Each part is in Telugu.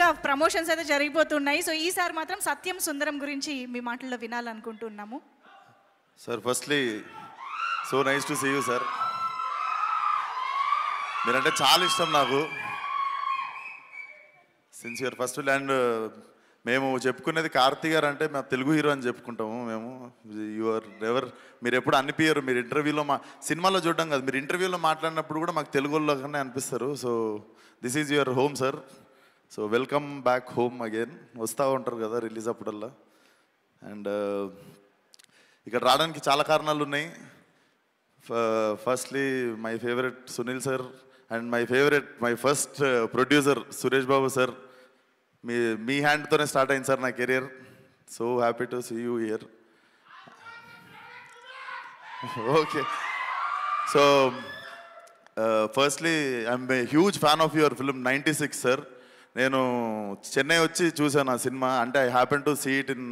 ఫుల్గా ప్రమోషన్స్ అయితే జరిగిపోతున్నాయి. సో ఈసారి మాత్రం సత్యం సుందరం గురించి మీ మాటల్లో వినాలనుకుంటున్నాము. Sir firstly so nice to see you sir. మీరంటే చాలా ఇష్టం నాకు సిన్సియర్ ఫస్ట్. అండ్ మేము చెప్పుకునేది కార్తీ గారు అంటే మేము తెలుగు హీరో అని చెప్పుకుంటాము. మేము యువర్ ఎవర్ మీరు ఎప్పుడు అనిపించరు. మీరు ఇంటర్వ్యూలో సినిమాలో చూడడం కాదు, మీరు ఇంటర్వ్యూలో మాట్లాడినప్పుడు కూడా మాకు తెలుగులోనే అనిపిస్తారు. So this is your home sir. So welcome back home again. వస్తూ ఉంటారు కదా రిలీజ్ అప్పుడల్లా. అండ్ ఇక్కడ రావడానికి చాలా కారణాలు ఉన్నాయి. Firstly my favourite Sunil sir and my first producer Suresh Babu sir. మీ హ్యాండ్తోనే స్టార్ట్ అయింది సార్ నా career. So happy to see you here. Okay, so firstly I'm a huge fan of your film 96 sir. నేను చెన్నై వచ్చి చూసాను ఆ సినిమా. అంటే I happen to see it in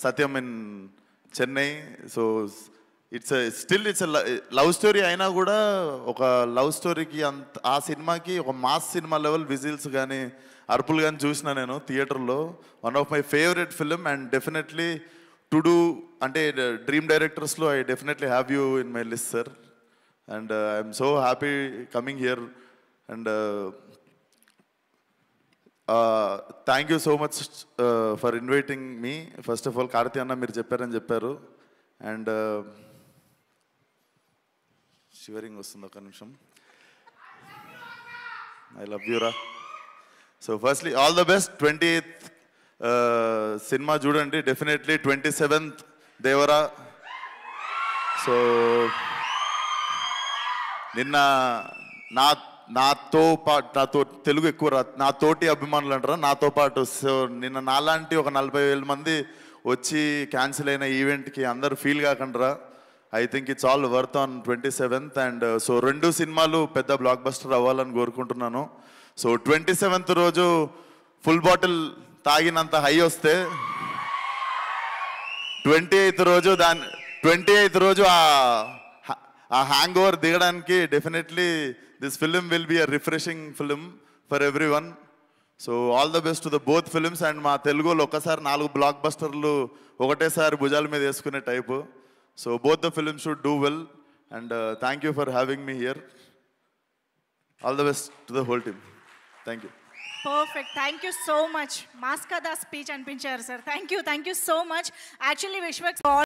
Sathyam in Chennai. So it's love story అయినా కూడా ఒక లవ్ స్టోరీకి ఆ సినిమాకి ఒక మాస్ సినిమా లెవెల్ విజిల్స్ కానీ అరుపులు కానీ చూసిన నేను థియేటర్లో. One of my favourite film and definitely to do అంటే డ్రీమ్ డైరెక్టర్స్లో I definitely have you in my list sir. And I'm so happy coming here. And thank you so much for inviting me. First of all Karthi అన్న మీరు చెప్పారని చెప్పారు. అండ్ షివరింగ్ వస్తుంది ఒక నిమిషం. ఐ లవ్ యూ రా. So firstly all the best. 28th cinema చూడండి డెఫినెట్లీ. 27th దేవరా. సో నిన్న నాతో తెలుగు ఎక్కువ నాతోటి అభిమానులు అంటారా, నాతో పాటు. సో నిన్న నాలాంటి ఒక 40,000 మంది వచ్చి క్యాన్సిల్ అయిన ఈవెంట్కి అందరూ ఫీల్ కాకుండా I think it's all worth on 27th. And so 2 సినిమాలు పెద్ద బ్లాక్ బస్టర్ అవ్వాలని కోరుకుంటున్నాను. సో 27th రోజు ఫుల్ బాటిల్ తాగినంత హై వస్తే 28th రోజు ఆ హ్యాంగ్ ఓవర్ దిగడానికి definitely this film will be a refreshing film for every one. So all the best to the both films. And మా తెలుగులో ఒక్కసారి 4 బ్లాక్ బస్టర్లు ఒకటేసారి భుజాల మీద వేసుకునే type. So both the films should do well. And thank you for having me here. All the best to the whole team. Thank you. Perfect. Thank you so much. మాస్కా దా స్పీచ్ అనిపించారు sir. Thank you so much. Actually Vishwak